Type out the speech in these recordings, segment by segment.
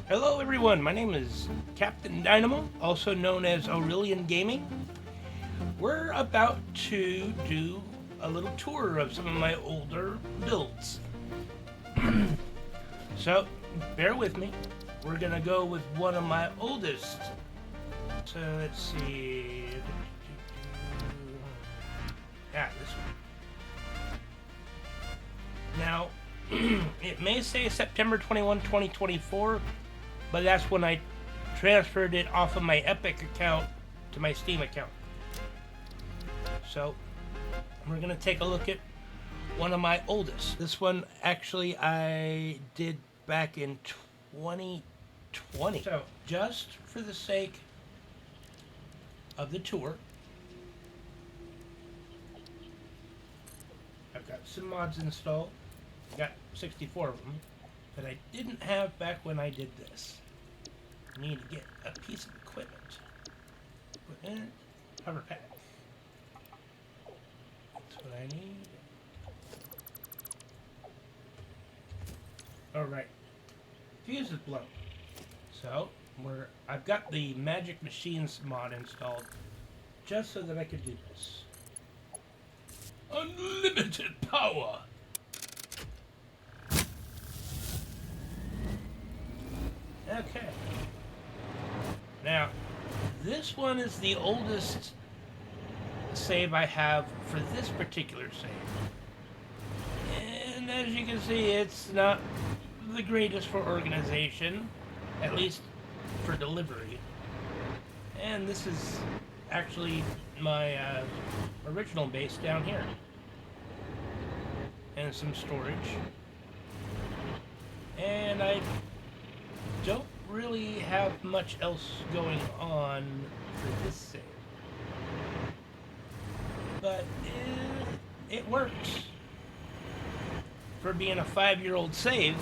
Hello everyone, my name is Captain Dynamo, also known as Orilian Gaming. We're about to do a little tour of some of my older builds. So, bear with me. We're gonna go with one of my oldest. So let's see. Yeah, this one. Now, it may say September 21, 2024, but that's when I transferred it off of my Epic account to my Steam account. So, we're going to take a look at one of my oldest. This one, actually, I did back in 2020. So, just for the sake of the tour, I've got some mods installed. I got 64 of them that I didn't have back when I did this. I need to get a piece of equipment. Put in hover pack. That's what I need. Alright. Fuse is blown. So, I've got the Magic Machines mod installed just so that I could do this. Unlimited power! Okay. Now, this one is the oldest save I have for this particular save. And as you can see, it's not the greatest for organization, at least for delivery. And this is actually my original base down here. And some storage. And I don't really have much else going on for this save. But it works. For being a 5-year-old save,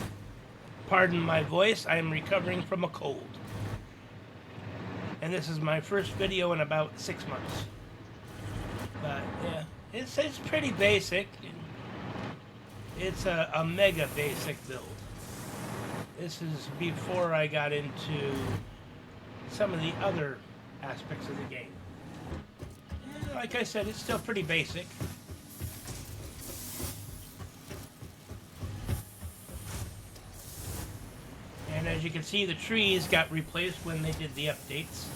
pardon my voice, I am recovering from a cold. And this is my first video in about 6 months. But yeah, it's pretty basic. It's a mega basic build. This is before I got into some of the other aspects of the game. And like I said, it's still pretty basic. And as you can see, the trees got replaced when they did the updates.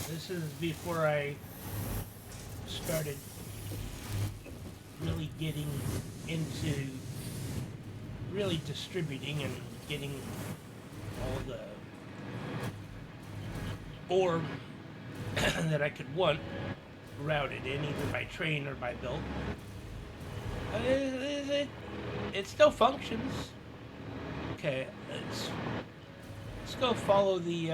This is before I started really getting into really distributing and getting all the ore that I could want routed in, either by train or by build. It still functions. Okay, let's go follow the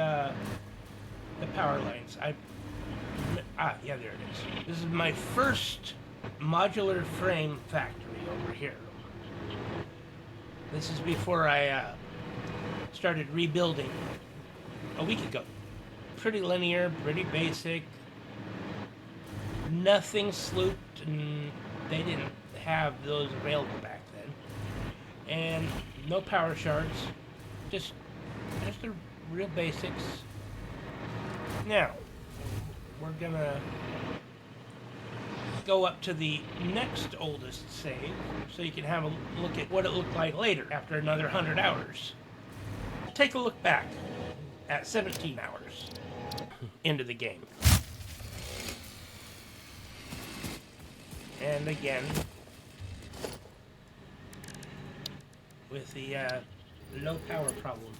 power lines. Yeah, there it is. This is my first modular frame factory over here. This is before I started rebuilding a week ago. Pretty linear, pretty basic. Nothing slooped, and they didn't have those available back then. And no power shards. Just the real basics. Now, we're gonna go up to the next oldest save so you can have a look at what it looked like later after another 100 hours. Take a look back at 17 hours into the game. And again, with the low power problem.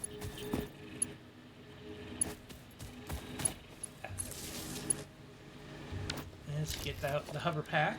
Let's get out the hover pack.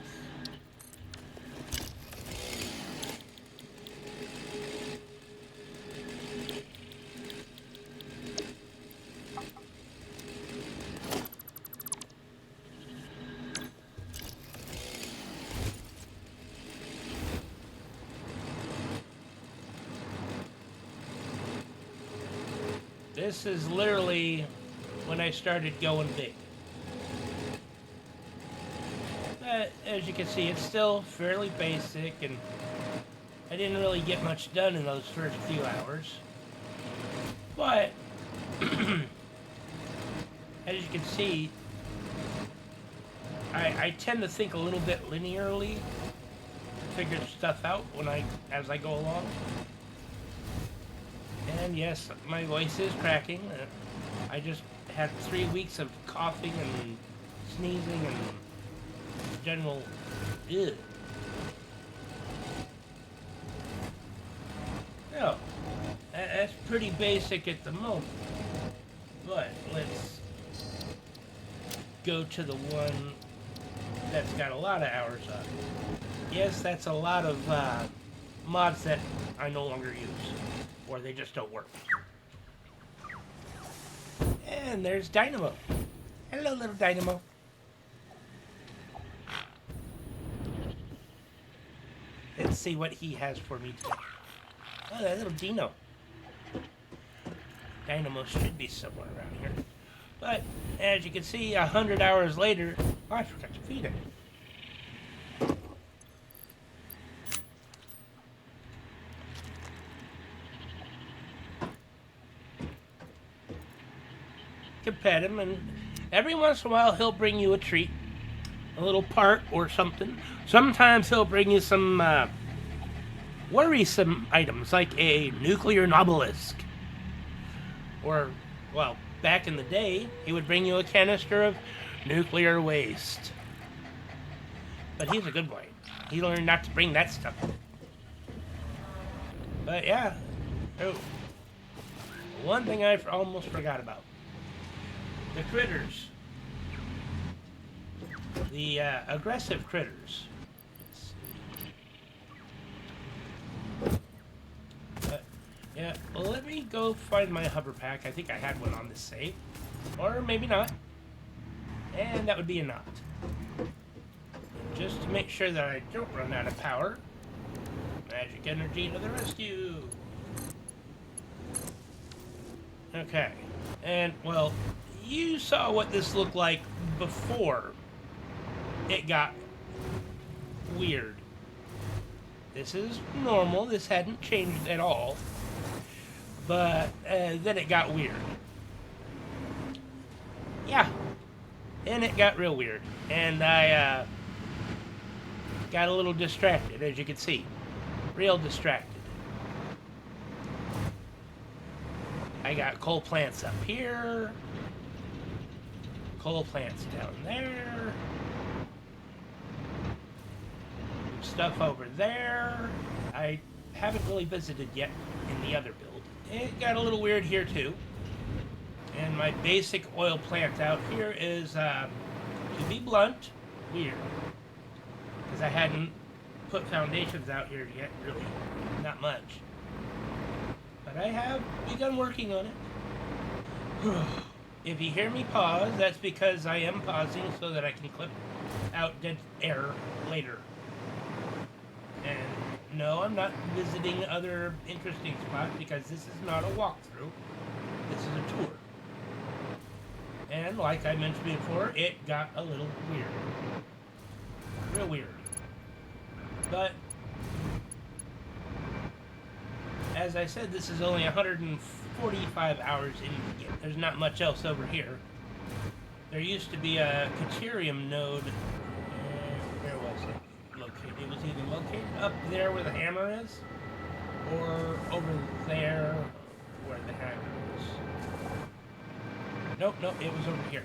This is literally when I started going big. As you can see, it's still fairly basic, and I didn't really get much done in those first few hours. But as you can see, I tend to think a little bit linearly, figure stuff out as I go along. And yes, my voice is cracking. I just had 3 weeks of coughing and sneezing and general ugh. No, that's pretty basic at the moment. But let's go to the one that's got a lot of hours on it. Yes, that's a lot of mods that I no longer use, or they just don't work. And there's Dynamo. Hello, little Dynamo. Let's see what he has for me today. Oh, that little Dino. Dynamo should be somewhere around here. But, as you can see, 100 hours later... Oh, I forgot to feed it. You can pet him, and every once in a while he'll bring you a treat. A little part or something. Sometimes he'll bring you some worrisome items, like a nuclear obelisk. Or, well, back in the day, he would bring you a canister of nuclear waste. But he's a good boy. He learned not to bring that stuff. But yeah. Oh. One thing I almost forgot about. The critters. The aggressive critters. Yeah, well, let me go find my hover pack. I think I had one on this save. Or maybe not. And that would be a not. Just to make sure that I don't run out of power. Magic energy to the rescue. Okay. And, well, you saw what this looked like before it got weird. This is normal. This hadn't changed at all. But then it got weird. Yeah. And it got real weird. And I got a little distracted, as you can see. Real distracted. I got coal plants up here. Coal plants down there. Stuff over there. I haven't really visited yet in the other build. It got a little weird here too. And my basic oil plant out here is, to be blunt, weird. Because I hadn't put foundations out here yet, really. Not much. But I have begun working on it. If you hear me pause, that's because I am pausing so that I can clip out dead air later. And no, I'm not visiting other interesting spots because this is not a walkthrough. This is a tour. And like I mentioned before, it got a little weird. Real weird. But, as I said, this is only 145 hours in the game. There's not much else over here. There used to be a Caterium node. Where was it located? It was either located up there where the hammer is, or over there where the hammer is. Nope, it was over here.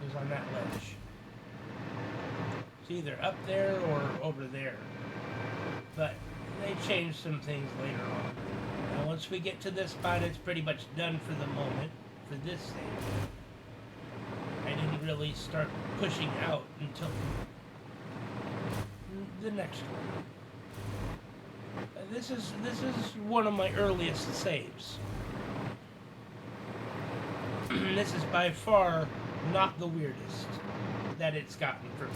It was on that ledge. It's either up there or over there. But they changed some things later on. Now once we get to this spot, it's pretty much done for the moment, for this stage. I didn't really start pushing out until the next one. This is one of my earliest saves. This is by far not the weirdest that it's gotten for me.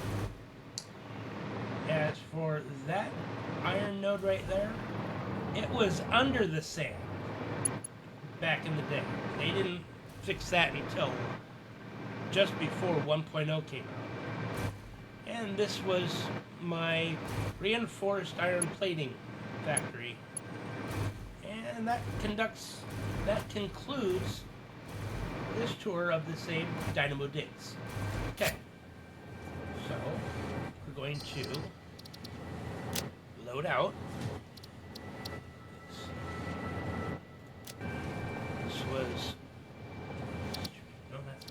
As for that iron node right there, it was under the sand back in the day. They didn't fix that until just before 1.0 came out. And this was my reinforced iron plating factory. And that conducts that concludes this tour of the same Dynamo Digs. Okay, so we're going to load out. This was... No, that's...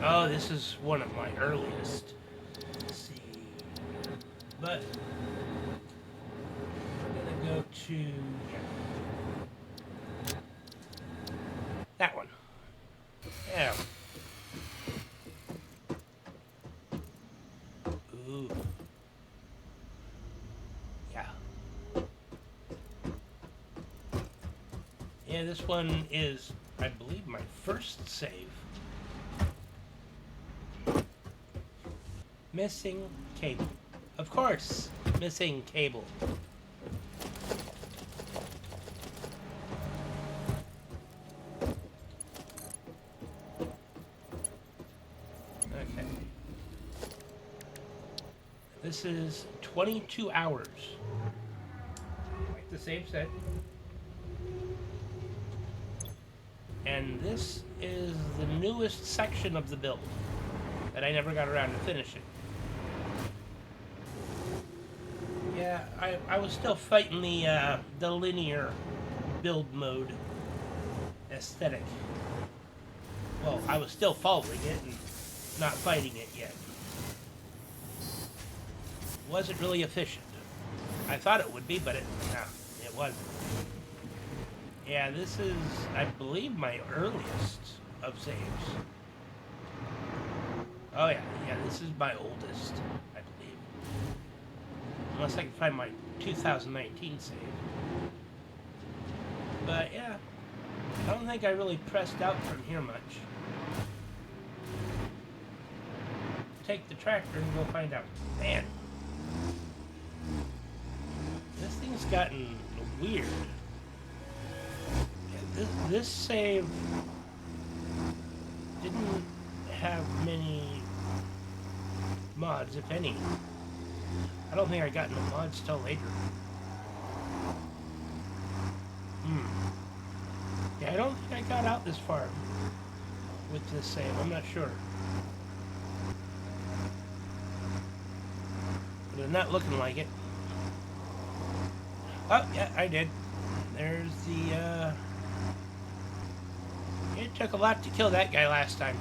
Oh, this is one of my earliest. Let's see. But we're gonna go to that one. Yeah. Ooh. Yeah. Yeah, this one is, I believe, my first save. Missing cable. Of course, missing cable. Okay. This is 22 hours. Like the save set. And this is the newest section of the build that I never got around to finishing. Yeah, I was still fighting the linear build mode aesthetic. Well, I was still following it and not fighting it yet. Wasn't really efficient. I thought it would be, but it wasn't. Yeah, this is, I believe, my earliest of saves. Oh yeah, this is my oldest, I believe. Unless I can find my 2019 save. But yeah, I don't think I really pressed out from here much. Take the tractor and go find out. Man, this thing's gotten weird. Yeah, this save didn't have many mods, if any. I don't think I got into mods till later. Yeah, I don't think I got out this far with this save. I'm not sure. But it's not looking like it. Oh, yeah, I did. There's the, It took a lot to kill that guy last time.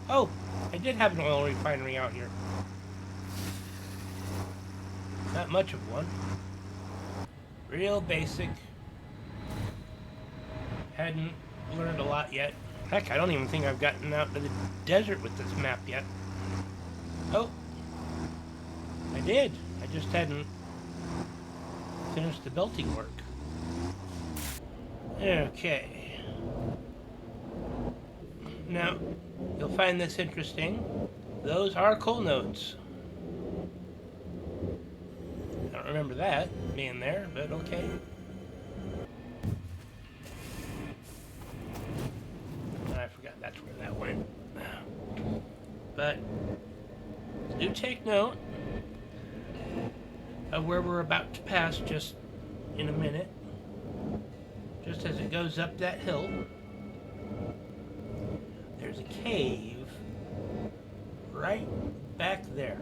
Oh, I did have an oil refinery out here. Not much of one. Real basic. Hadn't learned a lot yet. Heck, I don't even think I've gotten out to the desert with this map yet. Oh. I did. I just hadn't finished the belting work. Okay. Now, you'll find this interesting. Those are coal nodes. I don't remember that being there, but okay. I forgot that's where that went. But do take note of where we're about to pass just in a minute. Just as it goes up that hill, there's a cave right back there.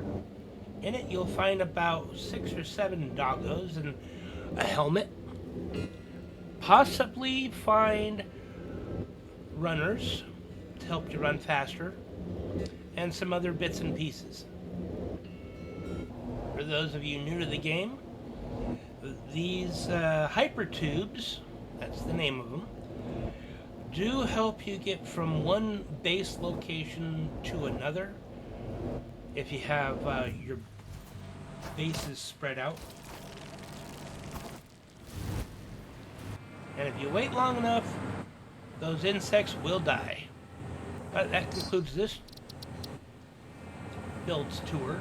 In it, you'll find about 6 or 7 doggos and a helmet. Possibly find runners to help you run faster, and some other bits and pieces. For those of you new to the game, these hyper tubes, that's the name of them, do help you get from one base location to another if you have your bases spread out. And if you wait long enough, those insects will die. But that concludes this builds tour.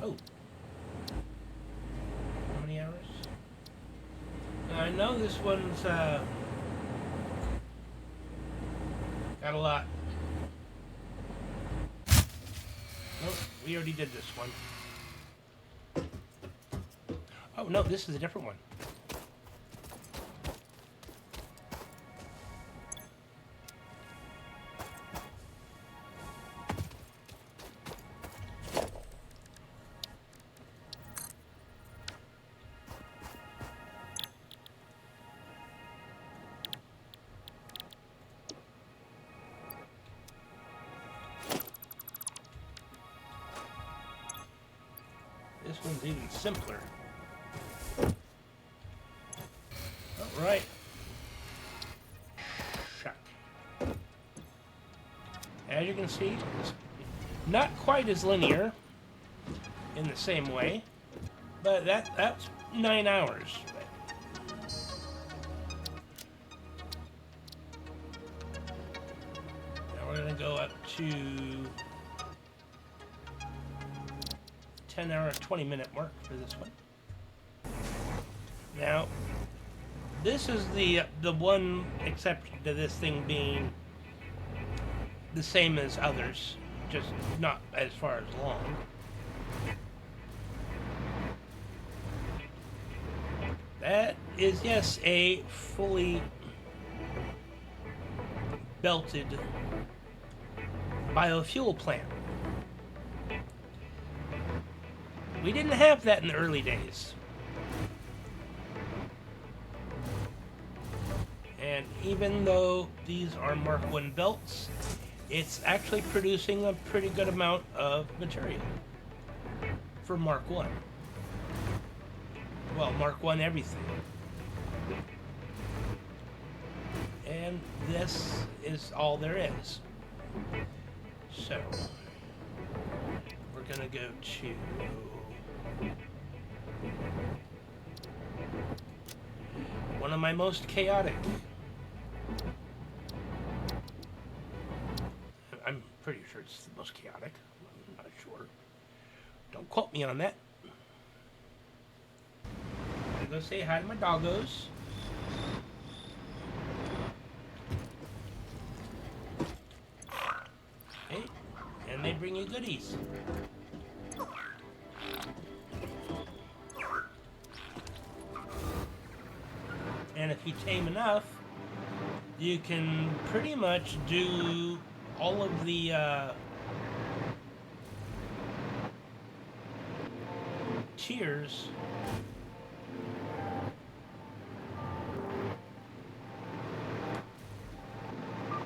Oh. How many hours? Now, I know this one's got a lot. We already did this one. Oh, no, this is a different one. This one's even simpler. All right. Shot. As you can see, it's not quite as linear in the same way, but that's 9 hours. Now we're gonna go up to 10-hour, 20-minute mark for this one. Now, this is the one exception to this thing being the same as others, just not as far as long. That is, yes, a fully belted biofuel plant. We didn't have that in the early days. And even though these are Mark I belts, it's actually producing a pretty good amount of material for Mark I. Well, Mark I everything. And this is all there is. So, we're gonna go to one of my most chaotic. I'm pretty sure it's the most chaotic. I'm not sure. Don't quote me on that. I'm gonna go say hi to my doggos. Okay, and they bring you goodies. And if you tame enough, you can pretty much do all of the tiers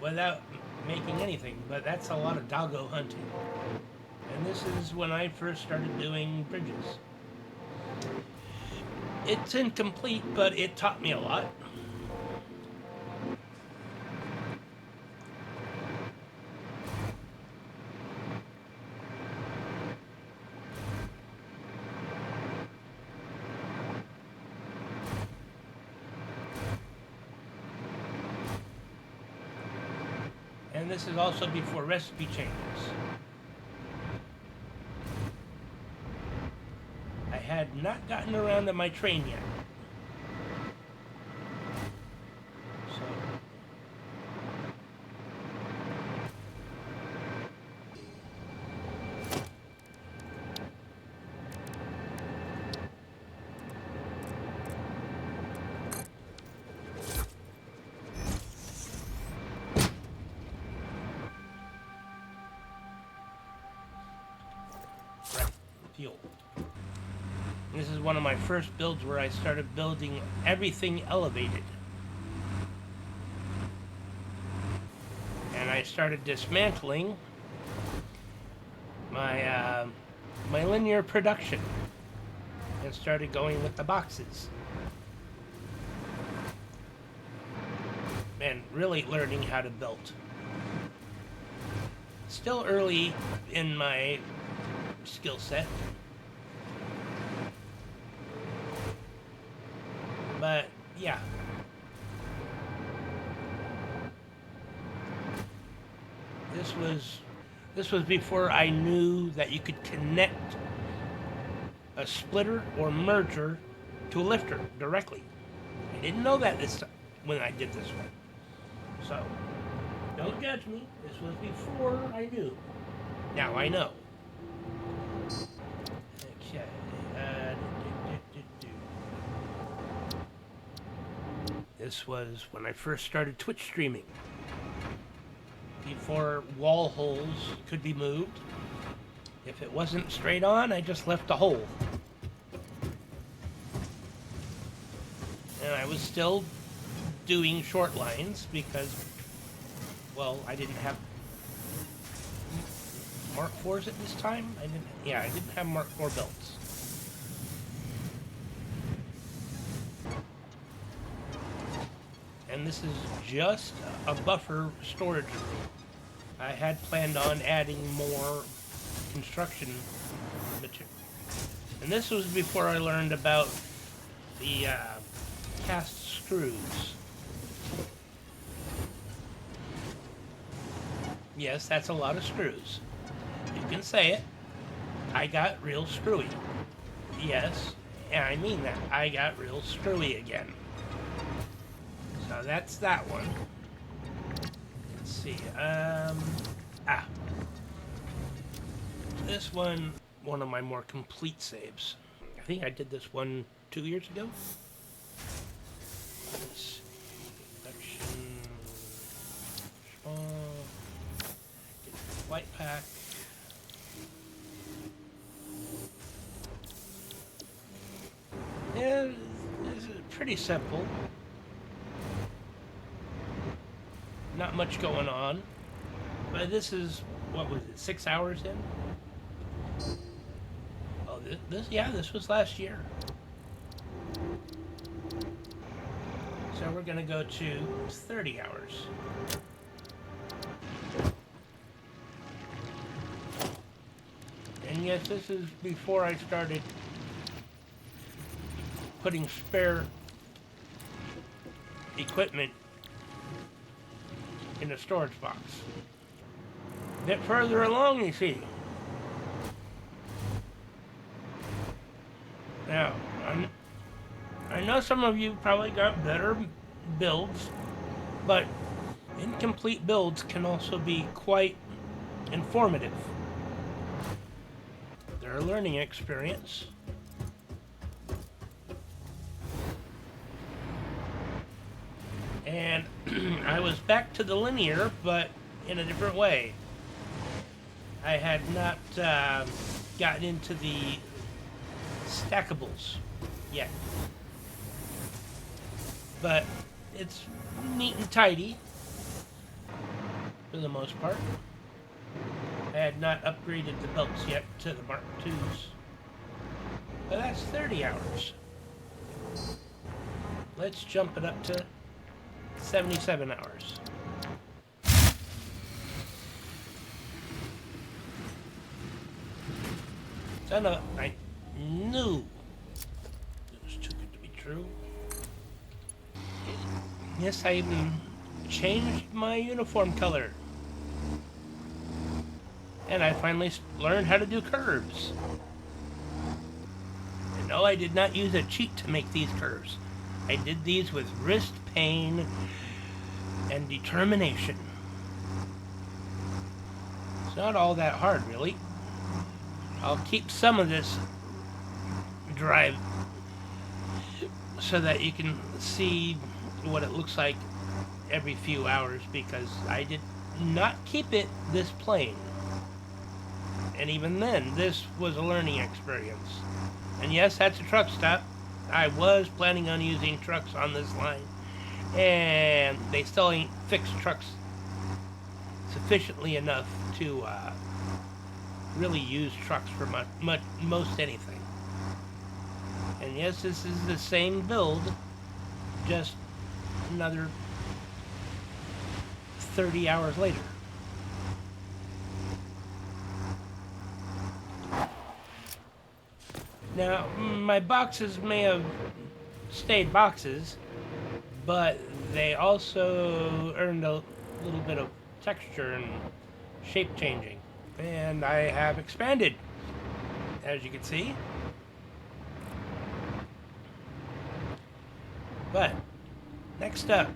without making anything. But that's a lot of doggo hunting. And this is when I first started doing bridges. It's incomplete, but it taught me a lot. And this is also before recipe changes. I had not gotten around to my train yet. So, right, fuel. This is one of my first builds where I started building everything elevated. And I started dismantling my my linear production and started going with the boxes. And really learning how to build. Still early in my skill set. But yeah. This was before I knew that you could connect a splitter or merger to a lifter directly. I didn't know that this time when I did this one. So, don't judge me. This was before I knew. Now I know. This was when I first started Twitch streaming. Before wall holes could be moved. If it wasn't straight on, I just left a hole. And I was still doing short lines because, well, I didn't have Mark 4s at this time. I didn't have Mark 4 belts. And this is just a buffer storage room. I had planned on adding more construction material. And this was before I learned about the cast screws. Yes, that's a lot of screws. You can say it. I got real screwy. Yes, and I mean that. I got real screwy again. So that's that one. Let's see. This one of my more complete saves. I think I did this one 2 years ago. Let's see. Production. Get the flight pack. Yeah, this is pretty simple. Not much going on. But this is, what was it, 6 hours in? Oh, this was last year. So we're going to go to 30 hours. And yes, this is before I started putting spare equipment in a storage box. A bit further along, you see. Now, I know some of you probably got better builds, but incomplete builds can also be quite informative. They're a learning experience. And I was back to the linear, but in a different way. I had not gotten into the stackables yet. But it's neat and tidy, for the most part. I had not upgraded the belts yet to the Mark IIs. But that's 30 hours. Let's jump it up to 77 hours. So no, I knew it was too good to be true. Yes, I even changed my uniform color. And I finally learned how to do curves. And no, I did not use a cheat to make these curves. I did these with wrist pain and determination. It's not all that hard, really. I'll keep some of this drive so that you can see what it looks like every few hours, because I did not keep it this plain. And even then, this was a learning experience. And yes, that's a truck stop. I was planning on using trucks on this line, and they still ain't fixed trucks sufficiently enough to really use trucks for most anything. And yes, this is the same build, just another 30 hours later. Now, my boxes may have stayed boxes, but they also earned a little bit of texture and shape changing. And I have expanded, as you can see. But, next up,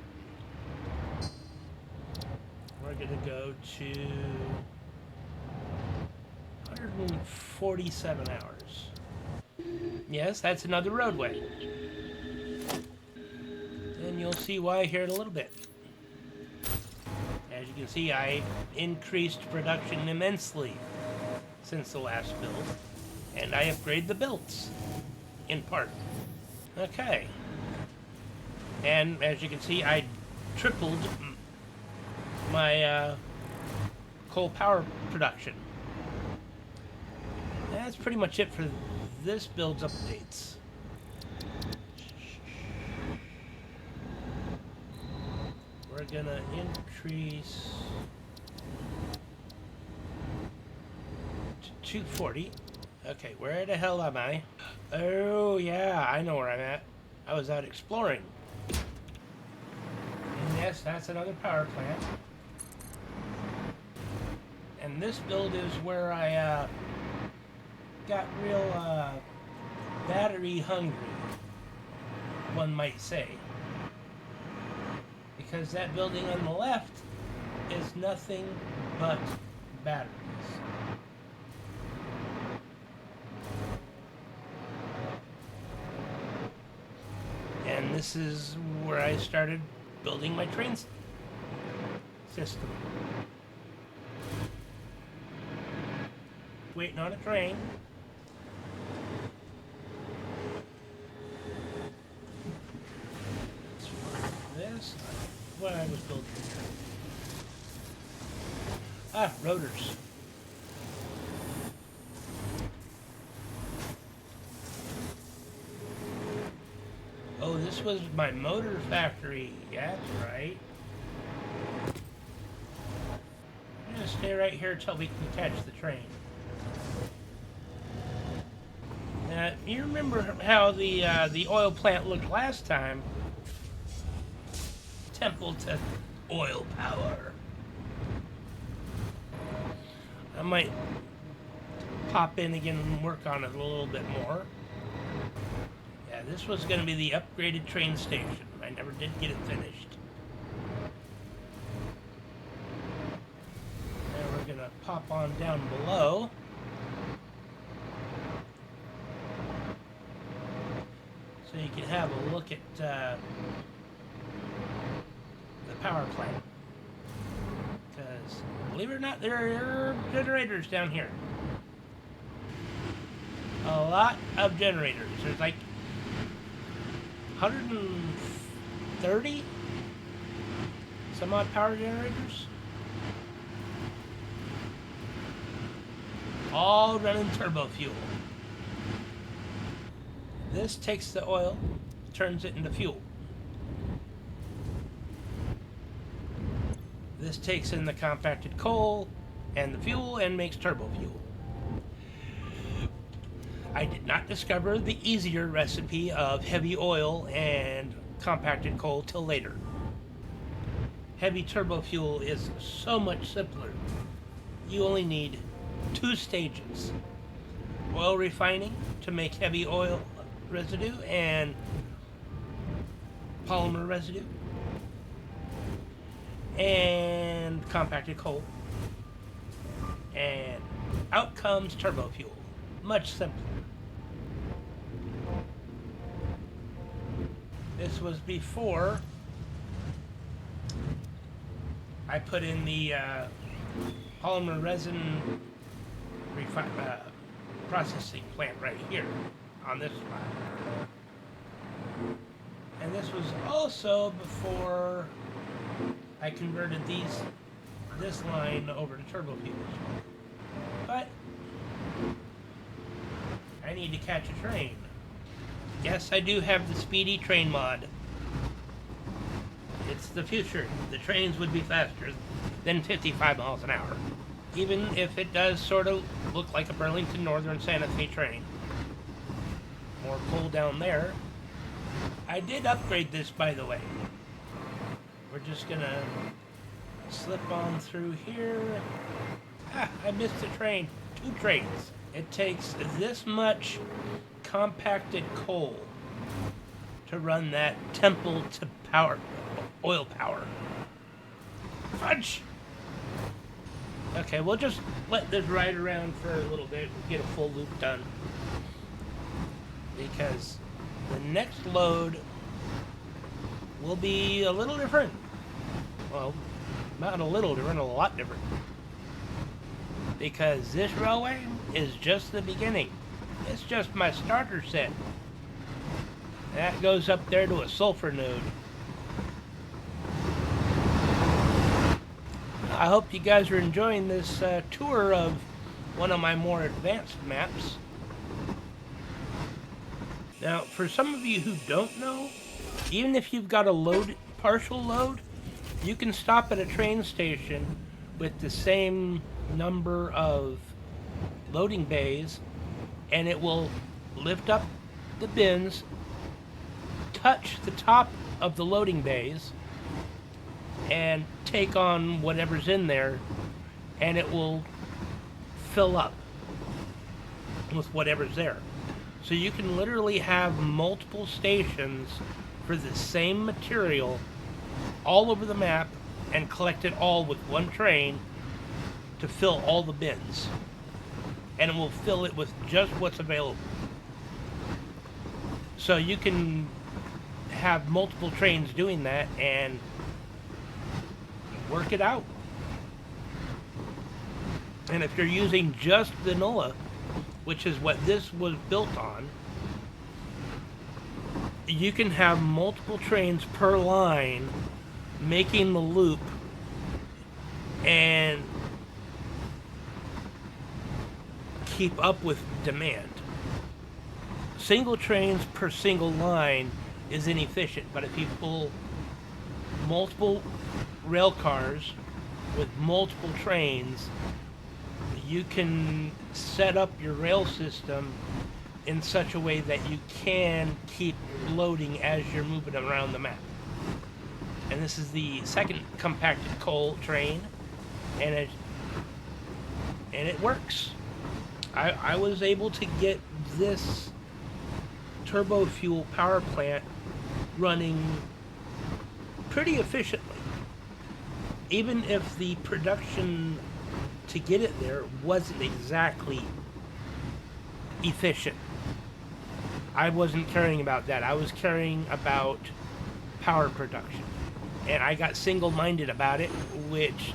we're going to go to 147 hours. Yes, that's another roadway. And And you'll see why here in a little bit. As you can see, I increased production immensely since the last build. And I upgraded the belts, in part. Okay. And as you can see, I tripled my coal power production. That's pretty much it for this build's updates. We're gonna increase to 240. Okay, where the hell am I? Oh yeah, I know where I'm at. I was out exploring. And yes, that's another power plant. And this build is where I got real battery hungry, one might say. Because that building on the left is nothing but batteries. And this is where I started building my train system. Waiting on a train. This, what I was building. Ah, rotors. Oh, this was my motor factory. That's right. I'm gonna stay right here until we can catch the train. Now, you remember how the oil plant looked last time? Temple to oil power. I might pop in again and work on it a little bit more. Yeah, this was going to be the upgraded train station. I never did get it finished. Now we're going to pop on down below. So you can have a look at the power plant. Because, believe it or not, there are generators down here. A lot of generators. There's like 130 some odd power generators. All running turbo fuel. This takes the oil, turns it into fuel. This takes in the compacted coal and the fuel and makes turbo fuel. I did not discover the easier recipe of heavy oil and compacted coal till later. Heavy turbo fuel is so much simpler. You only need 2 stages. Oil refining to make heavy oil residue and polymer residue. And compacted coal. And out comes turbo fuel. Much simpler. This was before I put in the polymer resin processing plant right here on this line. And this was also before I converted this line over to turbo fuel. But I need to catch a train. Yes, I do have the speedy train mod. It's the future. The trains would be faster than 55 miles an hour. Even if it does sort of look like a Burlington Northern Santa Fe train. More coal down there. I did upgrade this, by the way. We're just gonna slip on through here. Ah, I missed a train. 2 trains. It takes this much compacted coal to run that temple to power, oil power. Fudge! Okay, we'll just let this ride around for a little bit and get a full loop done. Because the next load will be a little different. Well, not a little different, a lot different. Because this railway is just the beginning. It's just my starter set. That goes up there to a sulfur node. I hope you guys are enjoying this tour of one of my more advanced maps. Now, for some of you who don't know, even if you've got a partial load, you can stop at a train station with the same number of loading bays, and it will lift up the bins, touch the top of the loading bays, and take on whatever's in there, and it will fill up with whatever's there. So you can literally have multiple stations for the same material all over the map and collect it all with one train to fill all the bins. And it will fill it with just what's available. So you can have multiple trains doing that and work it out. And if you're using just vanilla, which is what this was built on, you can have multiple trains per line making the loop and keep up with demand. Single trains per single line is inefficient, but if you pull multiple rail cars with multiple trains, you can set up your rail system in such a way that you can keep loading as you're moving around the map. And this is the second compacted coal train, and it works. I was able to get this turbo fuel power plant running pretty efficiently, even if the production to get it there wasn't exactly efficient. I wasn't caring about that. I was caring about power production. And I got single-minded about it, which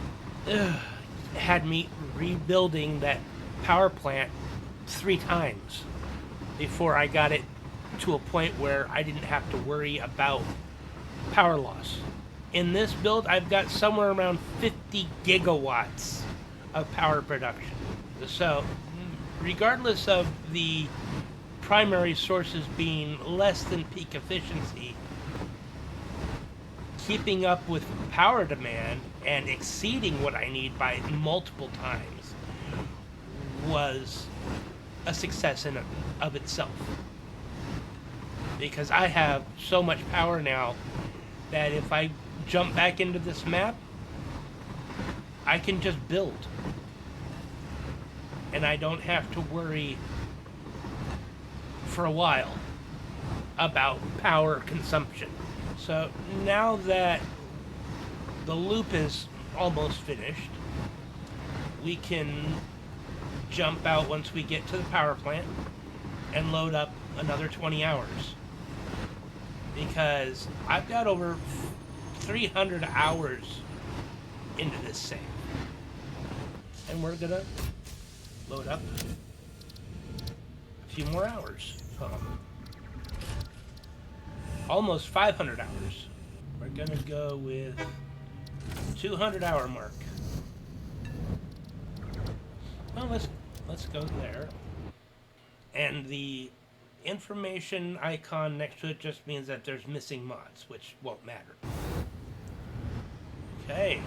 had me rebuilding that power plant 3 times before I got it to a point where I didn't have to worry about power loss. In this build, I've got somewhere around 50 gigawatts of power production. So, regardless of the primary sources being less than peak efficiency, keeping up with power demand and exceeding what I need by multiple times was a success in of itself. Because I have so much power now that if I jump back into this map, I can just build. And I don't have to worry for a while about power consumption. So now that the loop is almost finished, we can jump out once we get to the power plant and load up another 20 hours. Because I've got over 300 hours into this save. And we're gonna load up a few more hours. Almost 500 hours. We're gonna go with 200 hour mark. Well, let's go there. And the information icon next to it just means that there's missing mods, which won't matter. Okay.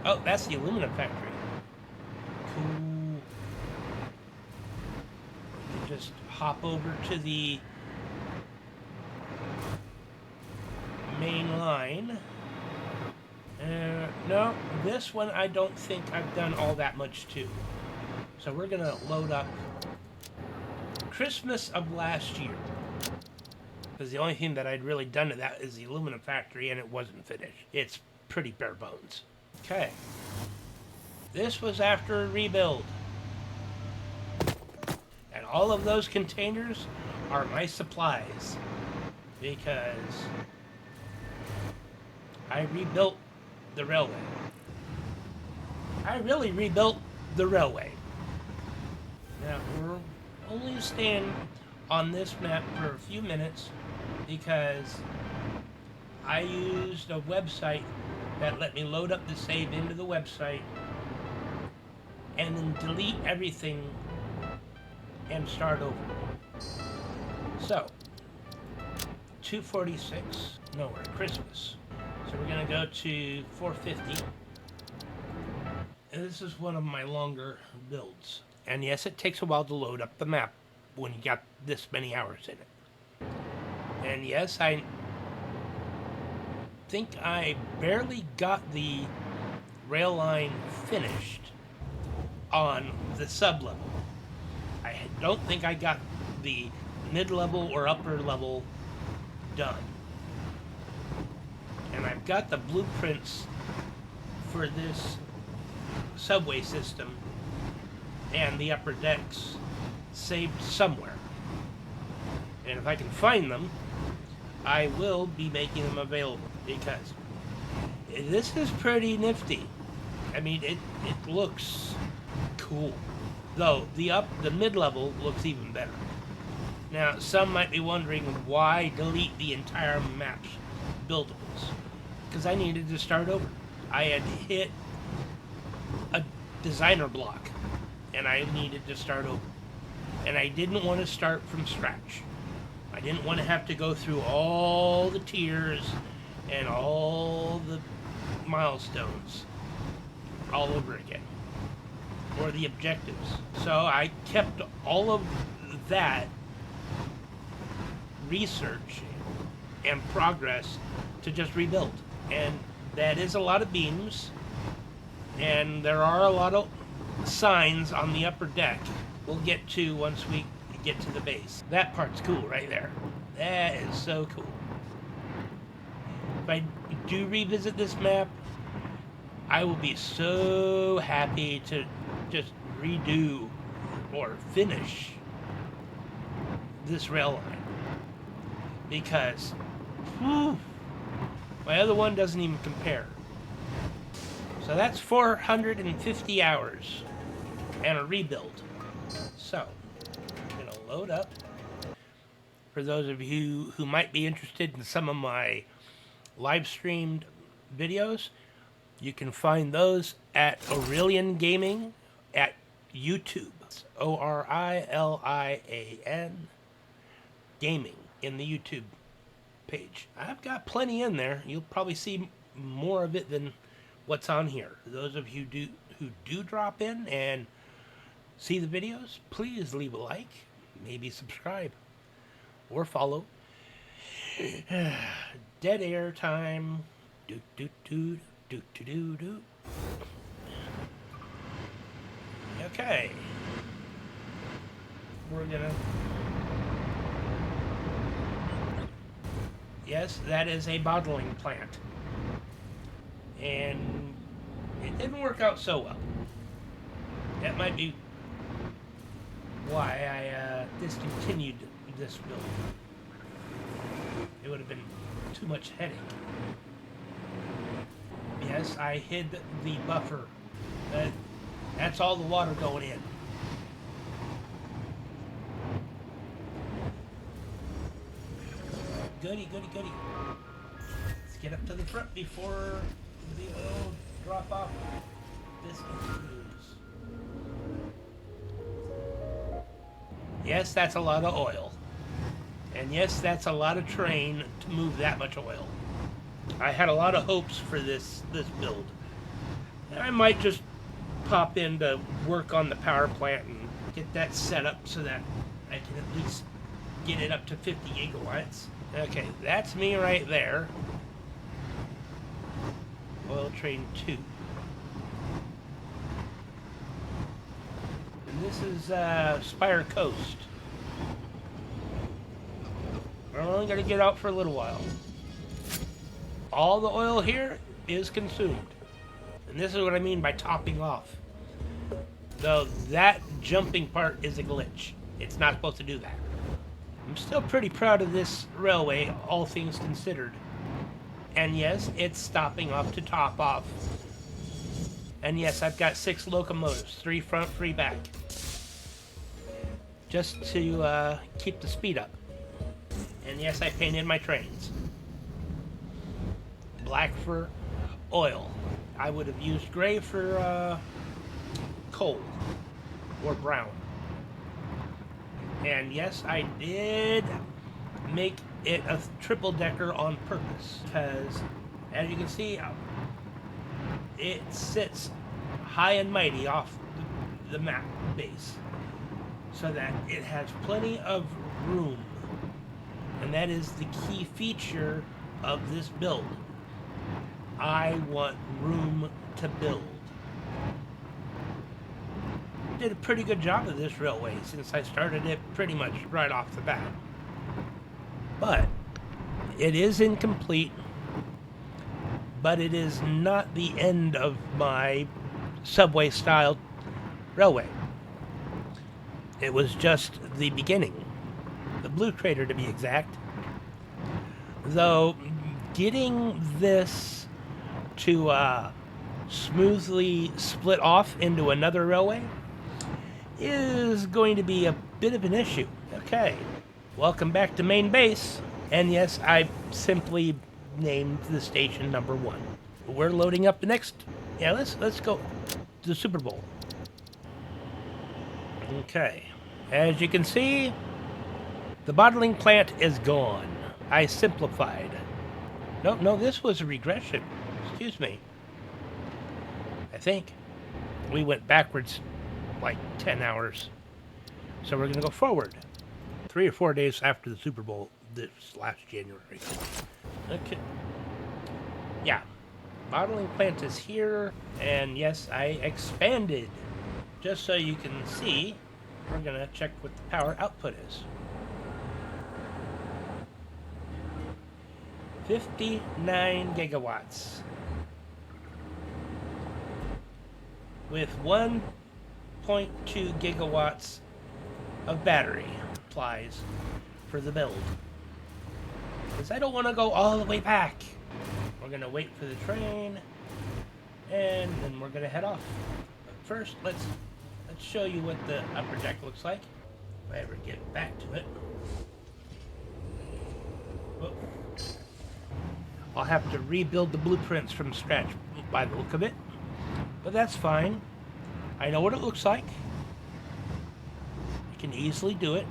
Oh, that's the aluminum factory. Cool. We can just hop over to the main line. No, this one I don't think I've done all that much to. So we're gonna load up Christmas of last year. Because the only thing that I'd really done to that is the aluminum factory, and it wasn't finished. It's pretty bare bones. Okay. This was after a rebuild. And all of those containers are my supplies. Because I rebuilt the railway. I really rebuilt the railway. Now, we're only staying on this map for a few minutes because I used a website that let me load up the save into the website and then delete everything and start over. So, 246, no, we're at Christmas. So we're gonna go to 450. And this is one of my longer builds. And yes, it takes a while to load up the map when you got this many hours in it. And yes, I think I barely got the rail line finished on the sub-level. I don't think I got the mid-level or upper level done. And I've got the blueprints for this subway system and the upper decks saved somewhere. And if I can find them, I will be making them available because this is pretty nifty. I mean, it looks cool. Though the mid-level looks even better. Now, some might be wondering why delete the entire map's buildables. Because I needed to start over. I had hit a designer block and I needed to start over. And I didn't want to start from scratch. I didn't want to have to go through all the tiers and all the milestones all over again. Or the objectives. So I kept all of that research and progress to just rebuild. And that is a lot of beams. And there are a lot of signs on the upper deck we'll get to once we get to the base. That part's cool right there. That is so cool. If I do revisit this map, I will be so happy to just redo or finish this rail line. Because whew, my other one doesn't even compare. So that's 450 hours and a rebuild. So, I'm going to load up. For those of you who might be interested in some of my live streamed videos, you can find those at Orilian Gaming at YouTube. It's Orilan Gaming in the YouTube page. I've got plenty in there. You'll probably see more of it than what's on here. Those of you who do drop in and see the videos, please leave a like, maybe subscribe, or follow. Dead air time. Do do do do do do do. Okay. We're gonna. Yes, that is a bottling plant. And it didn't work out so well. That might be why I discontinued this build. It would have been too much headache. Yes, I hid the buffer. That's all the water going in. Goody, goody, goody. Let's get up to the front before the oil drop off this continues. Yes, that's a lot of oil. And yes, that's a lot of train to move that much oil. I had a lot of hopes for this build. And I might just pop in to work on the power plant and get that set up so that I can at least get it up to 50 gigawatts. Okay, that's me right there. Oil train 2. And this is Spire Coast. We're only going to get out for a little while. All the oil here is consumed. And this is what I mean by topping off. Though that jumping part is a glitch. It's not supposed to do that. I'm still pretty proud of this railway, all things considered. And yes, it's stopping off to top off. And yes, I've got 6 locomotives, 3 front, 3 back. Just to keep the speed up. And yes, I painted my trains. Black for oil. I would have used gray for coal or brown. And yes, I did make it a triple decker on purpose because, as you can see, it sits high and mighty off the map base so that it has plenty of room. And that is the key feature of this build. I want room to build. Did a pretty good job of this railway since I started it pretty much right off the bat. But it is incomplete, but it is not the end of my subway style railway. It was just the beginning, the Blue Crater to be exact. Though getting this to smoothly split off into another railway is going to be a bit of an issue. Okay, welcome back to main base. And yes, I simply named the station number 1. We're loading up the next. Yeah, let's go to the Super Bowl. Okay, as you can see, the bottling plant is gone. I simplified. No, this was a regression. Excuse me. I think we went backwards like 10 hours. So we're going to go forward 3 or 4 days after the Super Bowl this last January. Okay. Yeah. Bottling plant is here. And yes, I expanded. Just so you can see, we're going to check what the power output is. 59 gigawatts. With 1.2 gigawatts of battery supplies for the build. Because I don't want to go all the way back. We're going to wait for the train, and then we're going to head off. But first, let's show you what the upper deck looks like. If I ever get back to it. Whoa. I'll have to rebuild the blueprints from scratch by the look of it. But that's fine. I know what it looks like. I can easily do it.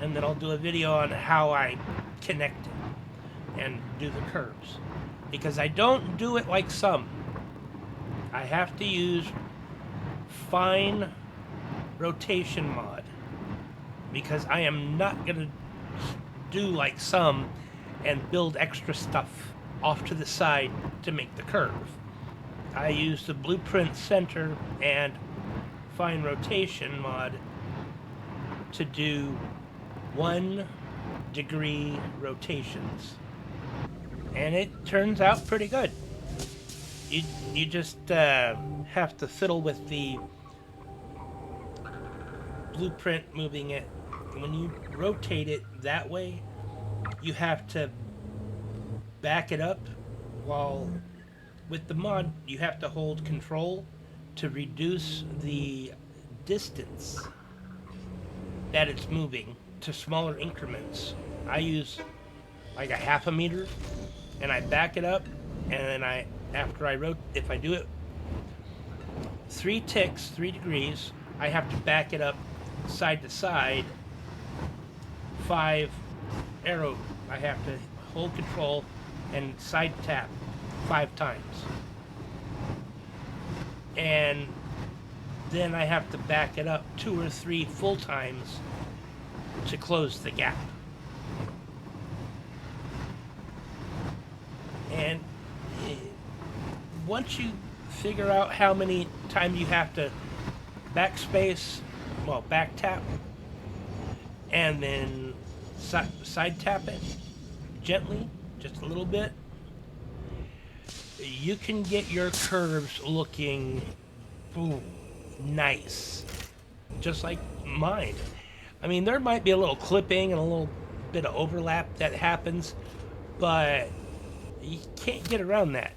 And then I'll do a video on how I connect it and do the curves. Because I don't do it like some. I have to use fine rotation mod. Because I am not going to do like some and build extra stuff off to the side to make the curve. I use the blueprint center and fine rotation mod to do 1 degree rotations. And it turns out pretty good. You just have to fiddle with the blueprint moving it. When you rotate it that way, you have to back it up, while with the mod you have to hold control to reduce the distance that it's moving to smaller increments. I use like a half a meter and I back it up, and then if I do it 3 ticks, 3 degrees, I have to back it up side to side 5 arrow. I have to hold control and side tap 5 times. And then I have to back it up 2 or 3 full times to close the gap. And once you figure out how many times you have to back tap, and then side tap it gently, just a little bit, you can get your curves looking nice, just like mine. I mean, there might be a little clipping and a little bit of overlap that happens, but you can't get around that.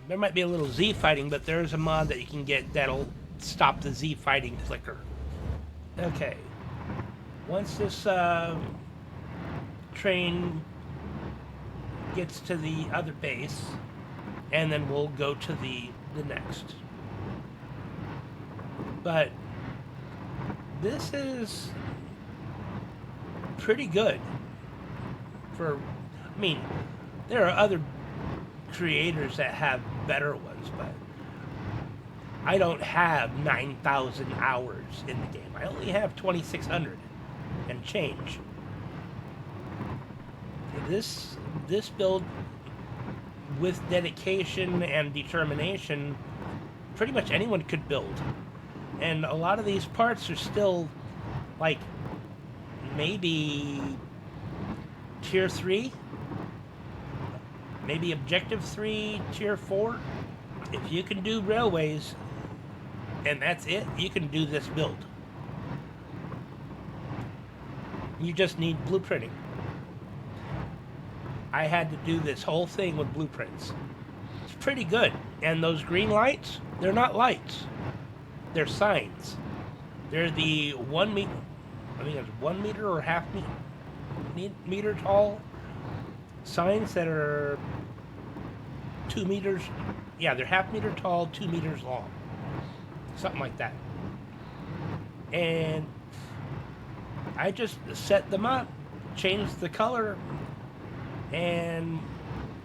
There might be a little Z fighting, but there's a mod that you can get that'll stop the Z fighting flicker. Okay. Once this train gets to the other base, and then we'll go to the next. But this is pretty good for, I mean, there are other creators that have better ones, but I don't have 9,000 hours in the game. I only have 2,600 and change. This build, with dedication and determination, pretty much anyone could build. And a lot of these parts are still, like, maybe tier 3, maybe objective 3, tier 4. If you can do railways, and that's it, you can do this build. You just need blueprinting. I had to do this whole thing with blueprints. It's pretty good. And those green lights, they're not lights. They're signs. They're the 1 meter, I think it's 1 meter or half meter tall signs that are 2 meters. Yeah, they're half meter tall, 2 meters long. Something like that. And I just set them up, changed the color, and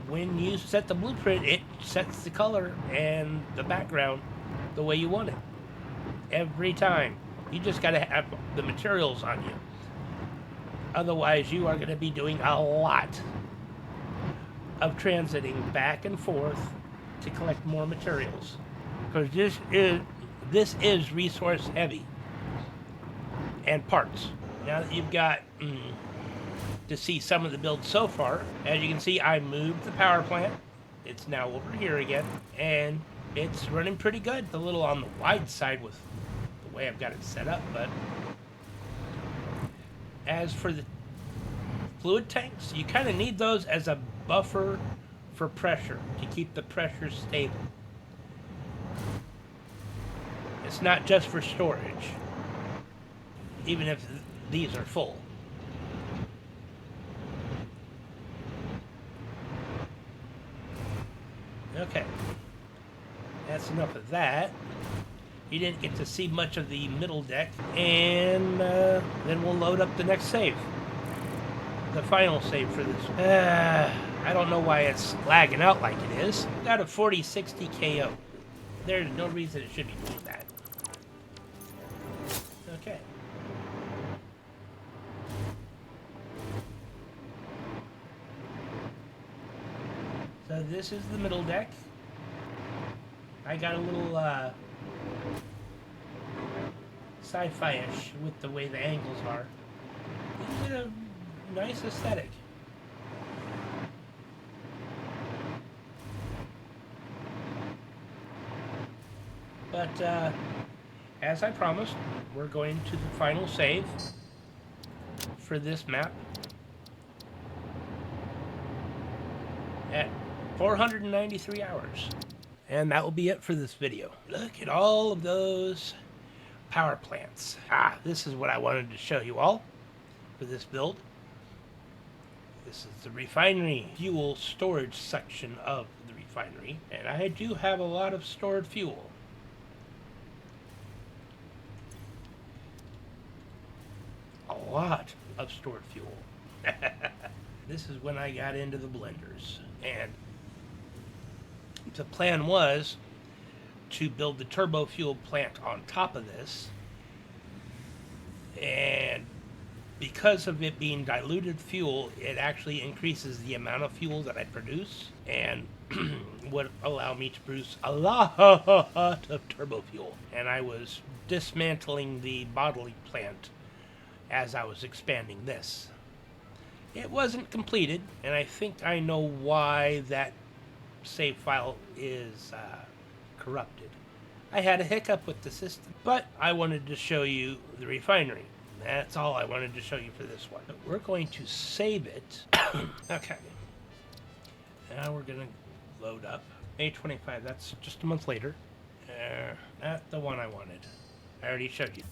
when you set the blueprint, it sets the color and the background the way you want it. Every time. You just got to have the materials on you. Otherwise, you are going to be doing a lot of transiting back and forth to collect more materials. Because this is resource heavy. And parts. Now that you've got to see some of the builds so far, as you can see, I moved the power plant. It's now over here again, and it's running pretty good. A little on the wide side with the way I've got it set up, but as for the fluid tanks, you kind of need those as a buffer for pressure, to keep the pressure stable. It's not just for storage, even if these are full. Okay, that's enough of that. You didn't get to see much of the middle deck, and then we'll load up the next save. The final save for this. I don't know why it's lagging out like it is. Got a 4060 KO. There's no reason it should be doing that. Okay. So this is the middle deck. I got a little sci-fi-ish with the way the angles are. This is a nice aesthetic. But as I promised, we're going to the final save for this map at 493 hours. And that will be it for this video. Look at all of those power plants. This is what I wanted to show you all for this build. This is the refinery fuel storage section of the refinery. And I do have a lot of stored fuel. A lot of stored fuel. This is when I got into the blenders. And the plan was to build the turbo fuel plant on top of this, and because of it being diluted fuel, it actually increases the amount of fuel that I produce and would allow me to produce a lot of turbo fuel. And I was dismantling the bottling plant as I was expanding this. It wasn't completed, and I think I know why that save file is corrupted. I had a hiccup with the system, but I wanted to show you the refinery. That's all I wanted to show you for this one. We're going to save it. Okay. Now we're going to load up. May 25, that's just a month later. Not the one I wanted. I already showed you.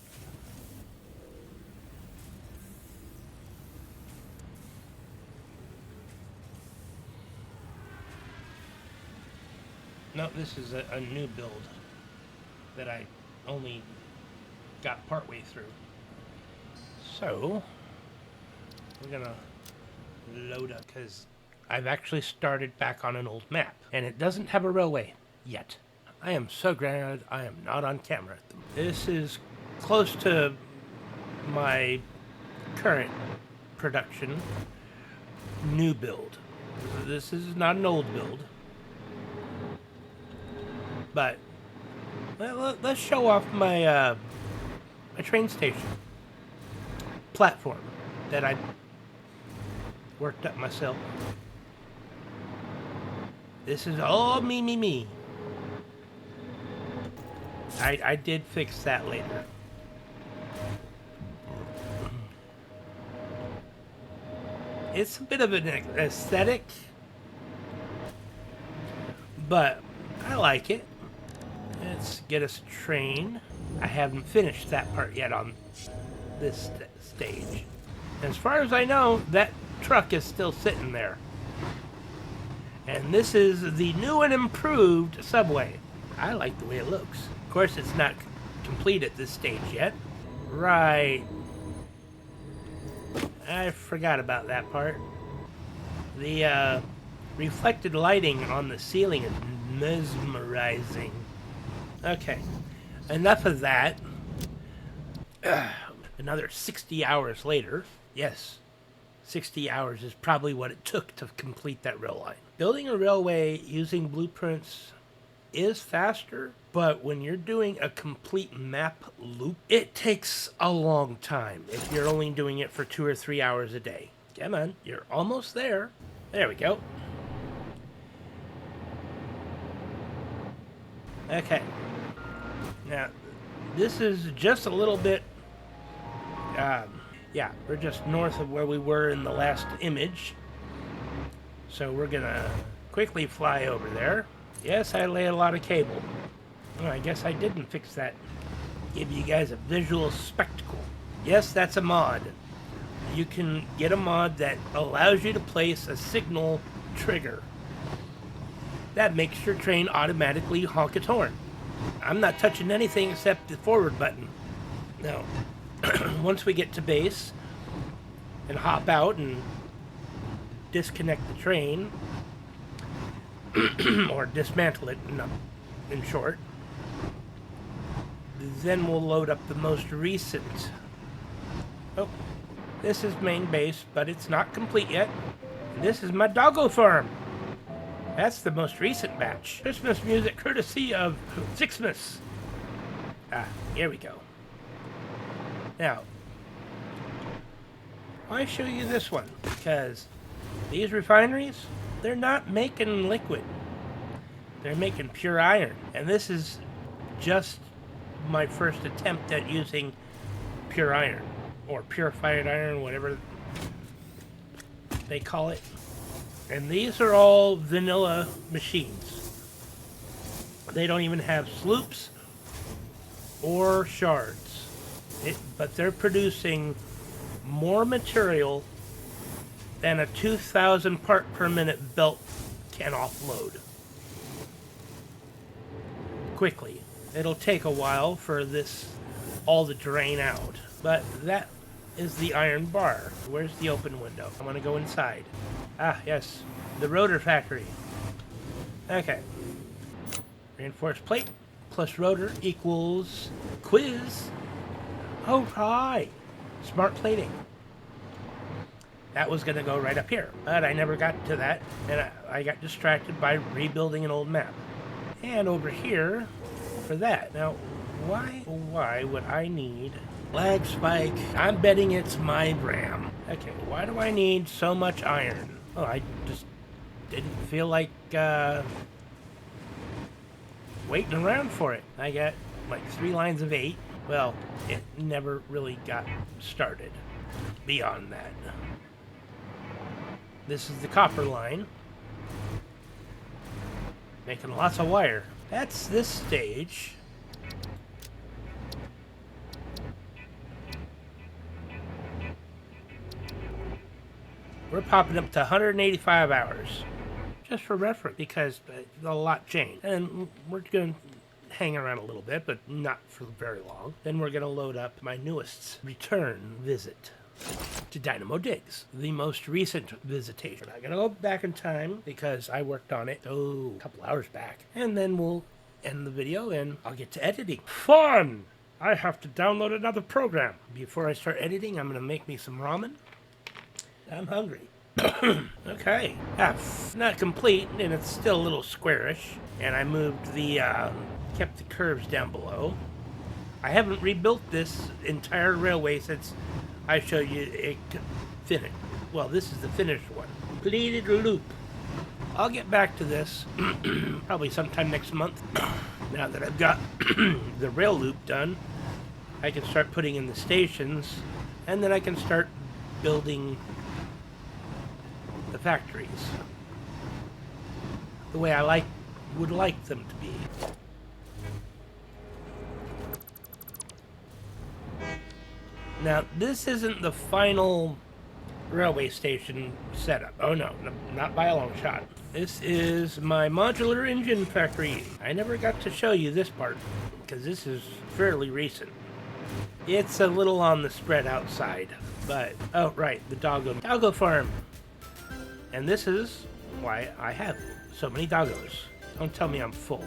No, this is a new build that I only got partway through. So, we're gonna load up because I've actually started back on an old map and it doesn't have a railway yet. I am so glad I am not on camera. This is close to my current production new build. This is not an old build. But let's show off my my train station platform that I worked up myself. This is all me. I did fix that later. It's a bit of an aesthetic, but I like it. Let's get us a train. I haven't finished that part yet on this stage. As far as I know, that truck is still sitting there. And this is the new and improved subway. I like the way it looks. Of course, it's not complete at this stage yet. Right. I forgot about that part. The reflected lighting on the ceiling is mesmerizing. Okay, enough of that. Another 60 hours later. Yes, 60 hours is probably what it took to complete that rail line. Building a railway using blueprints is faster, but when you're doing a complete map loop, it takes a long time if you're only doing it for 2 or 3 hours a day. Come on, you're almost there. There we go. Okay. Now, this is just a little bit, yeah, we're just north of where we were in the last image. So we're gonna quickly fly over there. Yes, I lay a lot of cable. Oh, I guess I didn't fix that. Give you guys a visual spectacle. Yes, that's a mod. You can get a mod that allows you to place a signal trigger. That makes your train automatically honk its horn. I'm not touching anything except the forward button. Now, once we get to base and hop out and disconnect the train, or dismantle it in short, then we'll load up the most recent. Oh, this is main base, but it's not complete yet. This is my doggo farm. That's the most recent batch. Christmas music courtesy of Sixmas. Ah, here we go. Now, why show you this one? Because these refineries, they're not making liquid. They're making pure iron. And this is just my first attempt at using pure iron. Or purified iron, whatever they call it. And these are all vanilla machines. They don't even have sloops or shards. But they're producing more material than a 2,000 part per minute belt can offload. Quickly. It'll take a while for this all to drain out. But that is the iron bar. Where's the open window? I want to go inside. Ah, yes. The rotor factory. Okay. Reinforced plate plus rotor equals quiz. Oh, right. Smart plating. That was going to go right up here, but I never got to that, and I got distracted by rebuilding an old map. And over here for that. Now, why would I need lag spike? I'm betting it's my RAM. Okay, why do I need so much iron? Oh, I just didn't feel like waiting around for it. I got like 3 lines of 8. Well, it never really got started beyond that. This is the copper line. Making lots of wire. That's this stage. We're popping up to 185 hours. Just for reference, because a lot changed. And we're going to hang around a little bit, but not for very long. Then we're going to load up my newest return visit to Dynamo Digs, the most recent visitation. I'm going to go back in time because I worked on it, a couple hours back. And then we'll end the video and I'll get to editing. Fun! I have to download another program. Before I start editing, I'm going to make me some ramen. I'm hungry. Okay. Not complete, and it's still a little squarish. And I moved kept the curves down below. I haven't rebuilt this entire railway since I showed you it finished. Well, this is the finished one. Completed loop. I'll get back to this probably sometime next month. Now that I've got the rail loop done, I can start putting in the stations, and then I can start building the factories the way I would like them to be. Now, this isn't the final railway station setup. Oh no, not by a long shot. This is my modular engine factory. I never got to show you this part because this is fairly recent. It's a little on the spread outside, but oh right, the doggo farm. And this is why I have so many doggos. Don't tell me I'm full.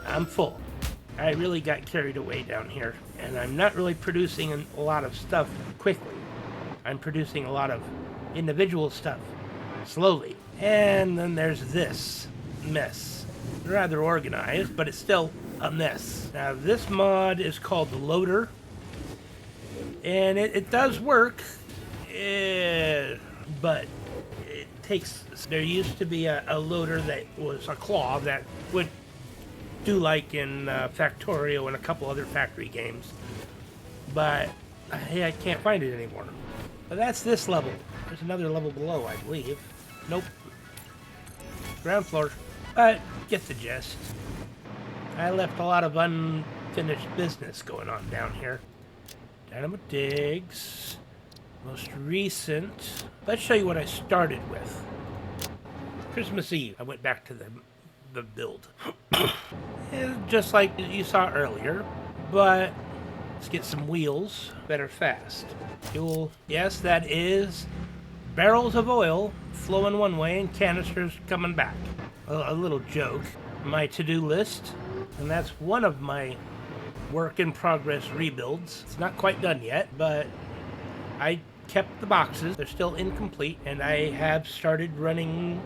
I'm full. I really got carried away down here, and I'm not really producing a lot of stuff quickly. I'm producing a lot of individual stuff slowly. And then there's this mess. Rather organized, but it's still a mess. Now this mod is called the Loader, and it does work, but it takes... There used to be a loader that was a claw that would do like in Factorio and a couple other factory games, but I can't find it anymore. But that's this level. There's another level below, I believe. Nope. Ground floor. But get the gist. I left a lot of unfinished business going on down here. Dynamo Digs. Most recent. Let's show you what I started with. Christmas Eve, I went back to the build. Just like you saw earlier, but let's get some wheels that are fast. Fuel, yes, that is barrels of oil flowing one way and canisters coming back. A little joke. My to-do list, and that's one of my work in progress rebuilds. It's not quite done yet, but I kept the boxes. They're still incomplete, and I have started running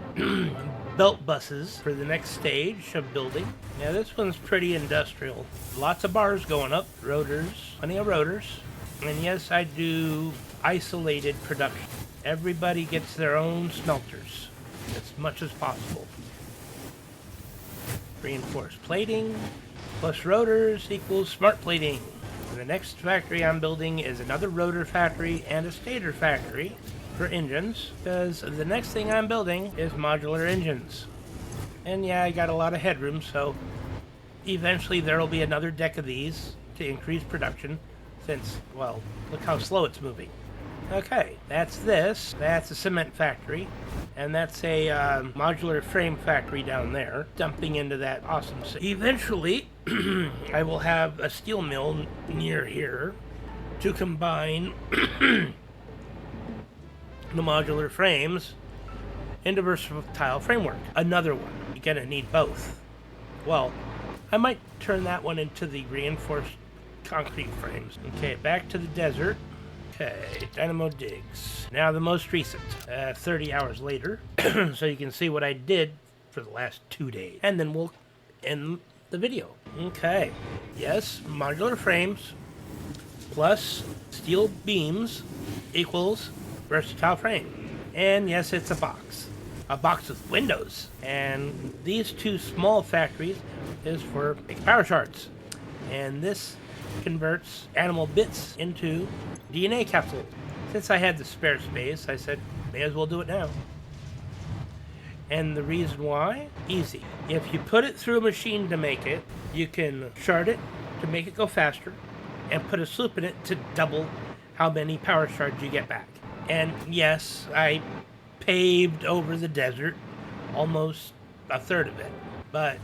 belt buses for the next stage of building. Now this one's pretty industrial. Lots of bars going up, rotors, plenty of rotors. And yes, I do isolated production. Everybody gets their own smelters as much as possible. Reinforced plating plus rotors equals smart plating. The next factory I'm building is another rotor factory and a stator factory for engines, because the next thing I'm building is modular engines. And yeah, I got a lot of headroom, so eventually there will be another deck of these to increase production, since, well, look how slow it's moving. Okay, that's this. That's a cement factory, and that's a modular frame factory down there, dumping into that awesome city. Eventually, I will have a steel mill near here to combine the modular frames into versatile framework. Another one. You're gonna need both. Well, I might turn that one into the reinforced concrete frames. Okay, back to the desert. Okay, Dynamo Digs. Now the most recent, 30 hours later, so you can see what I did for the last 2 days. And then we'll end the video. Okay, yes, modular frames plus steel beams equals versatile frame. And yes, it's a box with windows. And these two small factories is for power shards. And this converts animal bits into DNA capsules. Since I had the spare space, I said, may as well do it now. And the reason why? Easy. If you put it through a machine to make it, you can shard it to make it go faster, and put a sloop in it to double how many power shards you get back. And yes, I paved over the desert, almost a third of it. But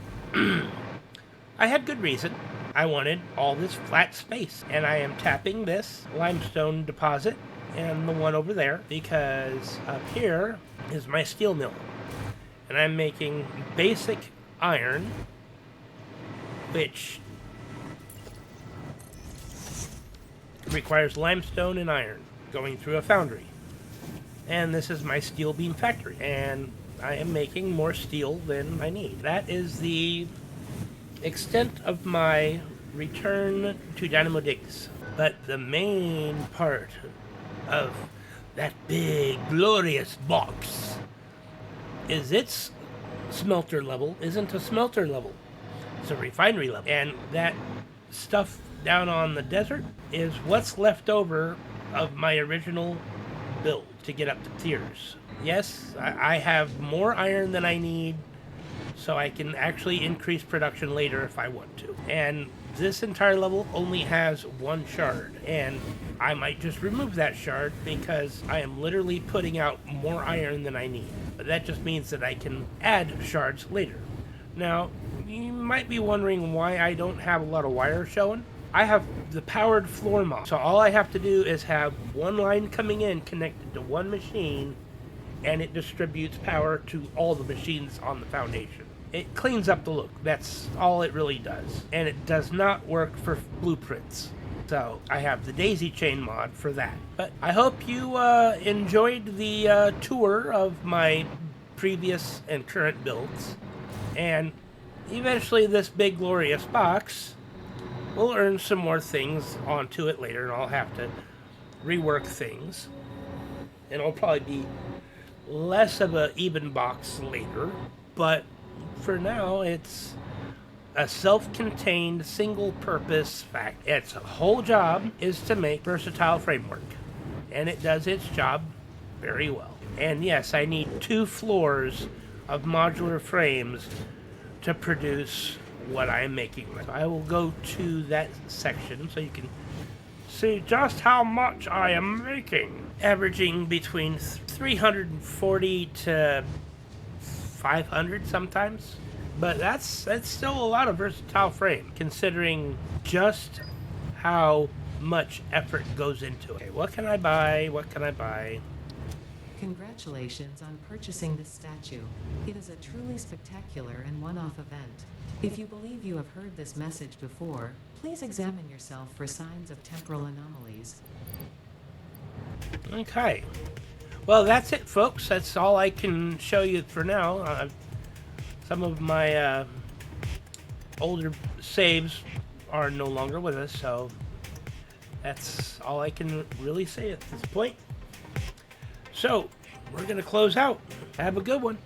I had good reason. I wanted all this flat space. And I am tapping this limestone deposit and the one over there, because up here is my steel mill. And I'm making basic iron, which requires limestone and iron going through a foundry. And this is my steel beam factory, and I am making more steel than I need. That is the extent of my return to Dynamo Digs. But the main part of that big, glorious box is its smelter level isn't a smelter level. It's a refinery level. And that stuff down on the desert is what's left over of my original build to get up to tiers. Yes, I have more iron than I need, so I can actually increase production later if I want to. And this entire level only has one shard, and I might just remove that shard because I am literally putting out more iron than I need. But that just means that I can add shards later. Now, you might be wondering why I don't have a lot of wire showing. I have the powered floor mod, so all I have to do is have one line coming in connected to one machine, and it distributes power to all the machines on the foundation. It cleans up the look. That's all it really does. And it does not work for blueprints. So I have the daisy chain mod for that. But I hope you enjoyed the tour of my previous and current builds. And eventually this big glorious box will earn some more things onto it later, and I'll have to rework things. And it'll probably be less of an even box later, but for now it's a self-contained single-purpose fact. Its whole job is to make versatile framework, and it does its job very well. And yes, I need 2 floors of modular frames to produce what I'm making. So I will go to that section so you can see just how much I am making. Averaging between 340 to 500 sometimes. But that's still a lot of versatile frame, considering just how much effort goes into it. Okay, what can I buy? What can I buy? Congratulations on purchasing this statue. It is a truly spectacular and one-off event. If you believe you have heard this message before, please examine yourself for signs of temporal anomalies. Okay. Well, that's it, folks. That's all I can show you for now. Some of my older saves are no longer with us, so that's all I can really say at this point. So, we're going to close out. Have a good one.